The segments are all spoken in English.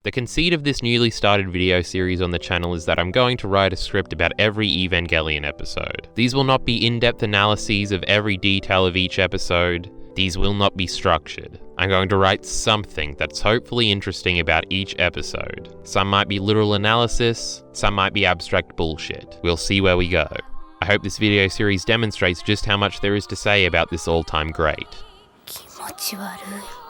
The conceit of this newly started video series on the channel is that I'm going to write a script about every Evangelion episode. These will not be in-depth analyses of every detail of each episode. These will not be structured. I'm going to write something that's hopefully interesting about each episode. Some might be literal analysis, some might be abstract bullshit. We'll see where we go. I hope this video series demonstrates just how much there is to say about this all-time great.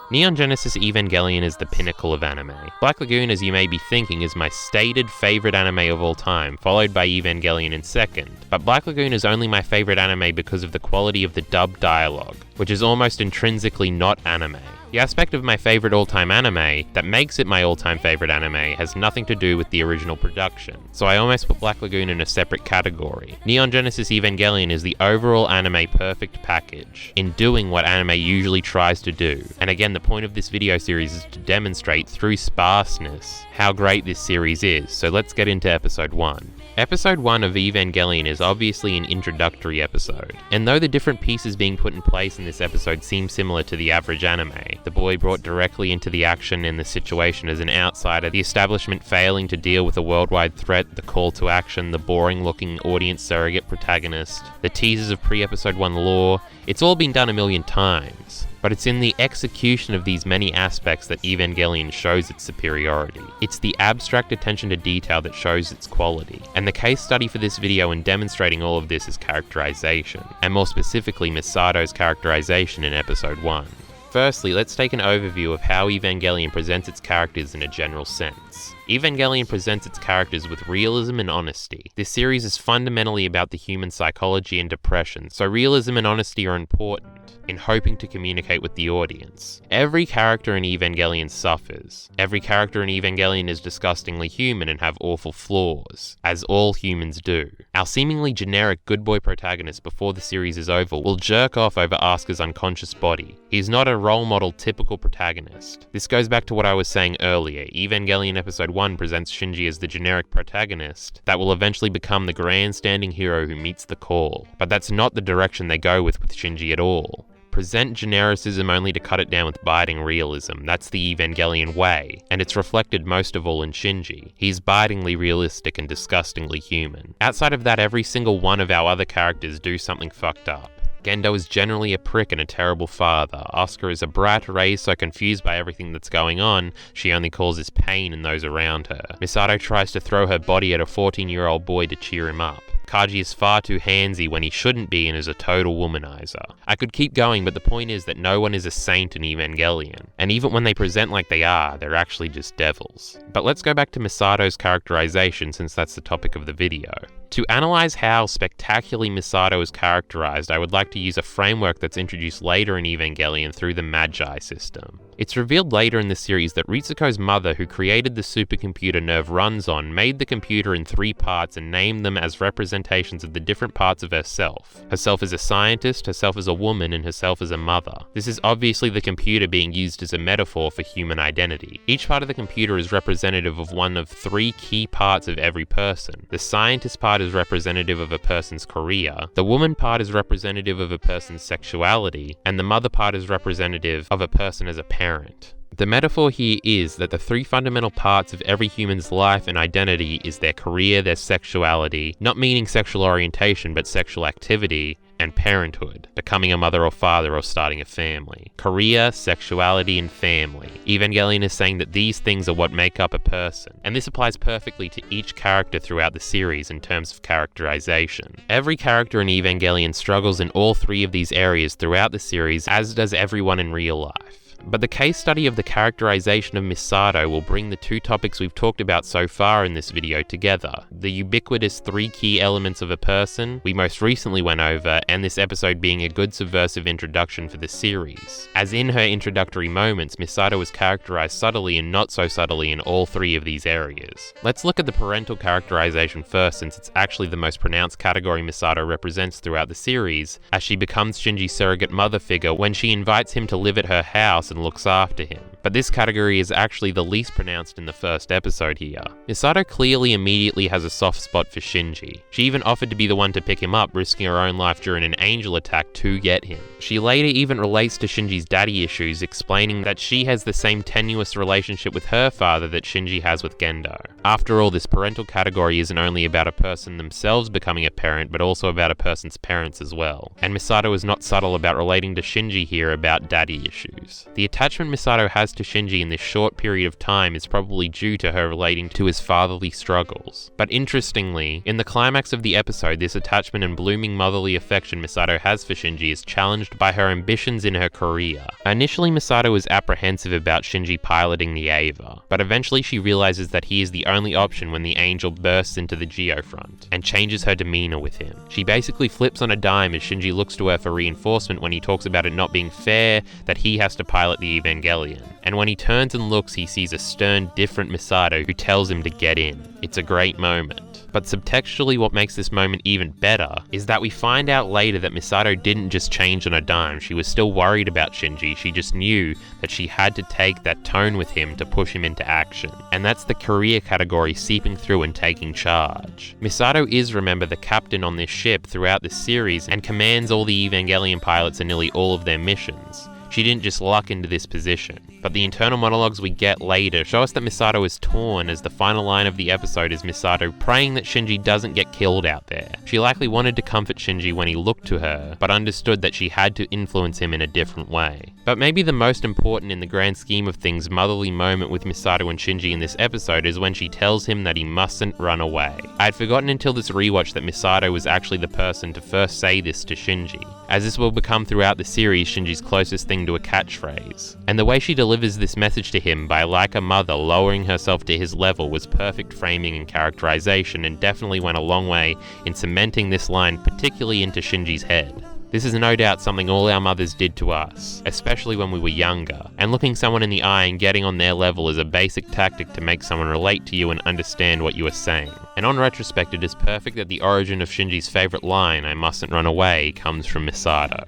Neon Genesis Evangelion is the pinnacle of anime. Black Lagoon, as you may be thinking, is my stated favorite anime of all time, followed by Evangelion in second. But Black Lagoon is only my favorite anime because of the quality of the dubbed dialogue, which is almost intrinsically not anime. The aspect of my favorite all-time anime that makes it my all-time favorite anime has nothing to do with the original production, so I almost put Black Lagoon in a separate category. Neon Genesis Evangelion is the overall anime perfect package, in doing what anime usually tries to do. And again, the point of this video series is to demonstrate through sparseness how great this series is, so let's get into episode 1. Episode 1 of Evangelion is obviously an introductory episode, and though the different pieces being put in place in this episode seem similar to the average anime, the boy brought directly into the action and the situation as an outsider, the establishment failing to deal with a worldwide threat, the call to action, the boring-looking audience surrogate protagonist, the teasers of pre-episode 1 lore, it's all been done a million times. But it's in the execution of these many aspects that Evangelion shows its superiority. It's the abstract attention to detail that shows its quality. And the case study for this video in demonstrating all of this is Characterization, and more specifically Misato's characterization in episode 1. Firstly, let's take an overview of how Evangelion presents its characters in a general sense. Evangelion presents its characters with realism and honesty. This series is fundamentally about the human psychology and depression, so realism and honesty are important in hoping to communicate with the audience. Every character in Evangelion suffers. Every character in Evangelion is disgustingly human and have awful flaws, as all humans do. Our seemingly generic good boy protagonist before the series is over will jerk off over Asuka's unconscious body. He's not a role model typical protagonist. This goes back to what I was saying earlier. Evangelion episode 1 presents Shinji as the generic protagonist that will eventually become the grandstanding hero who meets the call. But that's not the direction they go with Shinji at all. Present genericism only to cut it down with biting realism. That's the Evangelion way, and it's reflected most of all in Shinji. He's bitingly realistic and disgustingly human. Outside of that, every single one of our other characters do something fucked up. Gendo is generally a prick and a terrible father. Asuka is a brat raised so confused by everything that's going on, she only causes pain in those around her. Misato tries to throw her body at a 14-year-old boy to cheer him up. Kaji is far too handsy when he shouldn't be and is a total womanizer. I could keep going, but the point is that no one is a saint in Evangelion. And even when they present like they are, they're actually just devils. But let's go back to Misato's characterization since that's the topic of the video. To analyze how spectacularly Misato is characterized, I would like to use a framework that's introduced later in Evangelion through the Magi system. It's revealed later in the series that Ritsuko's mother, who created the supercomputer Nerve runs on, made the computer in 3 parts and named them as representations of the different parts of herself. Herself as a scientist, herself as a woman, and herself as a mother. This is obviously the computer being used as a metaphor for human identity. Each part of the computer is representative of one of 3 key parts of every person. The scientist part is representative of a person's career, the woman part is representative of a person's sexuality, and the mother part is representative of a person as a parent. The metaphor here is that the 3 fundamental parts of every human's life and identity is their career, their sexuality, not meaning sexual orientation but sexual activity, and parenthood, becoming a mother or father or starting a family. Career, sexuality, and family. Evangelion is saying that these things are what make up a person, and this applies perfectly to each character throughout the series in terms of characterization. Every character in Evangelion struggles in all 3 of these areas throughout the series, as does everyone in real life. But the case study of the characterization of Misato will bring the 2 topics we've talked about so far in this video together. The ubiquitous 3 key elements of a person we most recently went over, and this episode being a good subversive introduction for the series. As in her introductory moments, Misato is characterized subtly and not so subtly in all 3 of these areas. Let's look at the parental characterization first, since it's actually the most pronounced category Misato represents throughout the series, as she becomes Shinji's surrogate mother figure when she invites him to live at her house and looks after him. but this category is actually the least pronounced in the first episode here. Misato clearly immediately has a soft spot for Shinji. She even offered to be the one to pick him up, risking her own life during an angel attack to get him. She later even relates to Shinji's daddy issues, explaining that she has the same tenuous relationship with her father that Shinji has with Gendo. After all, this parental category isn't only about a person themselves becoming a parent, but also about a person's parents as well. And Misato is not subtle about relating to Shinji here about daddy issues. The attachment Misato has to Shinji in this short period of time is probably due to her relating to his fatherly struggles. But interestingly, in the climax of the episode, this attachment and blooming motherly affection Misato has for Shinji is challenged by her ambitions in her career. Initially, Misato is apprehensive about Shinji piloting the Ava, but eventually she realizes that he is the only option when the angel bursts into the Geofront, and changes her demeanor with him. She basically flips on a dime as Shinji looks to her for reinforcement when he talks about it not being fair that he has to pilot the Evangelion. And when he turns and looks, he sees a stern, different Misato who tells him to get in. It's a great moment. But subtextually, what makes this moment even better is that we find out later that Misato didn't just change on a dime. She was still worried about Shinji. She just knew that she had to take that tone with him to push him into action. And that's the career category seeping through and taking charge. Misato is, remember, the captain on this ship throughout the series and commands all the Evangelion pilots in nearly all of their missions. She didn't just luck into this position. But the internal monologues we get later show us that Misato is torn, as the final line of the episode is Misato praying that Shinji doesn't get killed out there. She likely wanted to comfort Shinji when he looked to her, but understood that she had to influence him in a different way. But maybe the most important in the grand scheme of things motherly moment with Misato and Shinji in this episode is when she tells him that he mustn't run away. I had forgotten until this rewatch that Misato was actually the person to first say this to Shinji, as this will become throughout the series Shinji's closest thing to a catchphrase. And the way she delivers this message to him by, like a mother, lowering herself to his level was perfect framing and characterization, and definitely went a long way in cementing this line particularly into Shinji's head. This is no doubt something all our mothers did to us, especially when we were younger, and looking someone in the eye and getting on their level is a basic tactic to make someone relate to you and understand what you are saying. And on retrospect, it is perfect that the origin of Shinji's favourite line, "I mustn't run away," comes from Misato.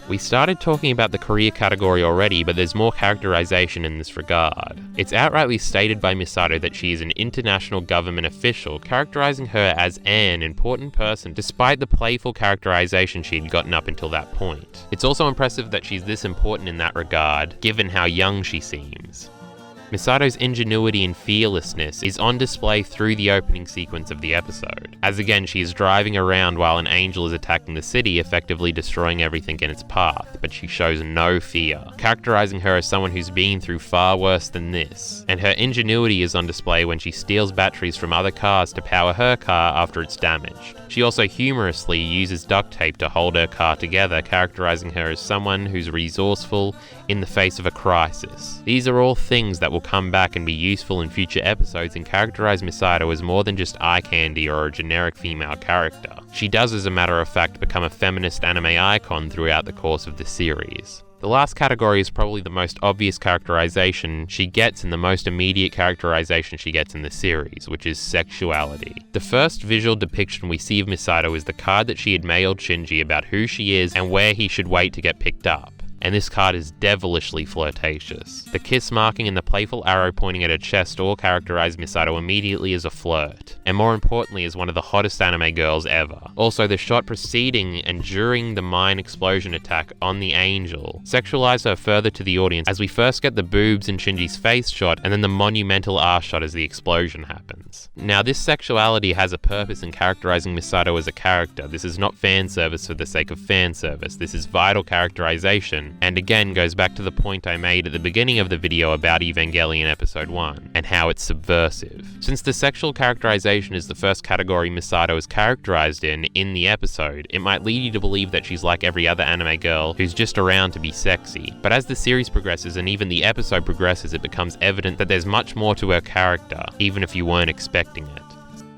We started talking about the career category already, but there's more characterization in this regard. It's outrightly stated by Misato that she is an international government official, characterizing her as an important person despite the playful characterization she had gotten up until that point. It's also impressive that she's this important in that regard, given how young she seems. Misato's ingenuity and fearlessness is on display through the opening sequence of the episode, as again she is driving around while an angel is attacking the city, effectively destroying everything in its path, but she shows no fear, characterizing her as someone who's been through far worse than this. And her ingenuity is on display when she steals batteries from other cars to power her car after it's damaged. She also humorously uses duct tape to hold her car together, characterizing her as someone who's resourceful in the face of a crisis. These are all things that will come back and be useful in future episodes and characterize Misato as more than just eye candy or a generic female character. She does, as a matter of fact, become a feminist anime icon throughout the course of the series. The last category is probably the most obvious characterization she gets and the most immediate characterization she gets in the series, which is sexuality. The first visual depiction we see of Misato is the card that she had mailed Shinji about who she is and where he should wait to get picked up. And this card is devilishly flirtatious. The kiss marking and the playful arrow pointing at her chest all characterize Misato immediately as a flirt, and more importantly as one of the hottest anime girls ever. Also, the shot preceding and during the mine explosion attack on the angel sexualize her further to the audience, as we first get the boobs in Shinji's face shot and then the monumental ass shot as the explosion happens. Now, this sexuality has a purpose in characterizing Misato as a character. This is not fan service for the sake of fan service. This is vital characterization, and again goes back to the point I made at the beginning of the video about Evangelion Episode 1, and how it's subversive. Since the sexual characterization is the first category Misato is characterized in the episode, it might lead you to believe that she's like every other anime girl who's just around to be sexy. But as the series progresses and even the episode progresses, it becomes evident that there's much more to her character, even if you weren't expecting it.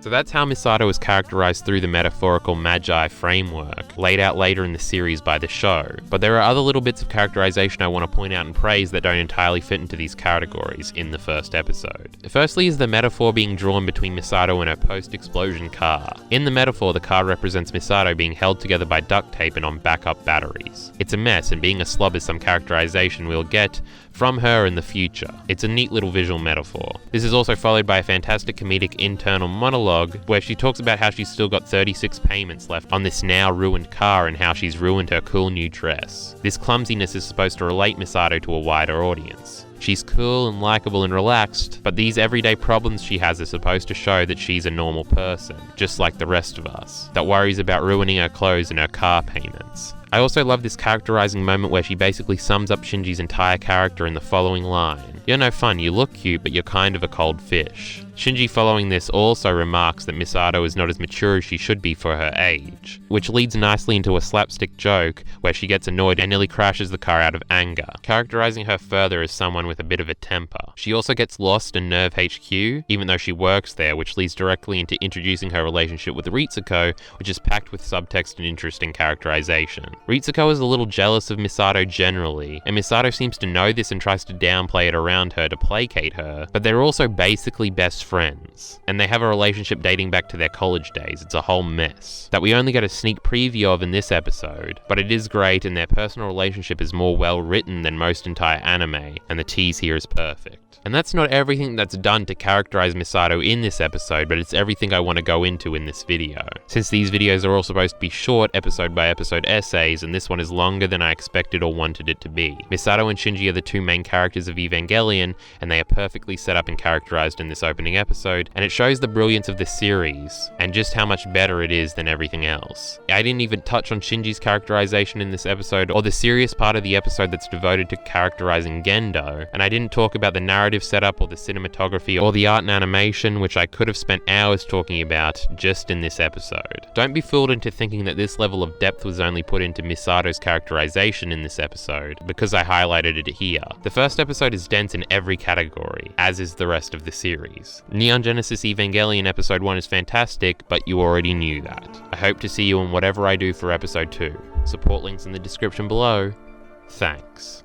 So that's how Misato is characterized through the metaphorical magi framework, laid out later in the series by the show. But there are other little bits of characterization I want to point out and praise that don't entirely fit into these categories in the first episode. Firstly is the metaphor being drawn between Misato and her post-explosion car. In the metaphor, the car represents Misato being held together by duct tape and on backup batteries. It's a mess, and being a slob is some characterization we'll get from her in the future. It's a neat little visual metaphor. This is also followed by a fantastic comedic internal monologue where she talks about how she's still got 36 payments left on this now ruined car and how she's ruined her cool new dress. This clumsiness is supposed to relate Misato to a wider audience. She's cool and likable and relaxed, but these everyday problems she has are supposed to show that she's a normal person, just like the rest of us, that worries about ruining her clothes and her car payments. I also love this characterizing moment where she basically sums up Shinji's entire character in the following line: "You're no fun, you look cute, but you're kind of a cold fish." Shinji following this also remarks that Misato is not as mature as she should be for her age, which leads nicely into a slapstick joke where she gets annoyed and nearly crashes the car out of anger, characterizing her further as someone with a bit of a temper. She also gets lost in Nerve HQ, even though she works there, which leads directly into introducing her relationship with Ritsuko, which is packed with subtext and interesting characterization. Ritsuko is a little jealous of Misato generally, and Misato seems to know this and tries to downplay it around her to placate her, but they're also basically best friends, and they have a relationship dating back to their college days. It's a whole mess that we only get a sneak preview of in this episode, but it is great, and their personal relationship is more well written than most entire anime, and the tease here is perfect. And that's not everything that's done to characterize Misato in this episode, but it's everything I want to go into in this video. Since these videos are all supposed to be short episode by episode essays, and this one is longer than I expected or wanted it to be. Misato and Shinji are the two main characters of Evangelion, and they are perfectly set up and characterized in this opening episode, and it shows the brilliance of the series, and just how much better it is than everything else. I didn't even touch on Shinji's characterization in this episode, or the serious part of the episode that's devoted to characterizing Gendo, and I didn't talk about the narrative setup or the cinematography or the art and animation, which I could have spent hours talking about just in this episode. Don't be fooled into thinking that this level of depth was only put into Misato's characterization in this episode, because I highlighted it here. The first episode is dense in every category, as is the rest of the series. Neon Genesis Evangelion episode 1 is fantastic, but you already knew that. I hope to see you in whatever I do for episode 2. Support links in the description below. Thanks.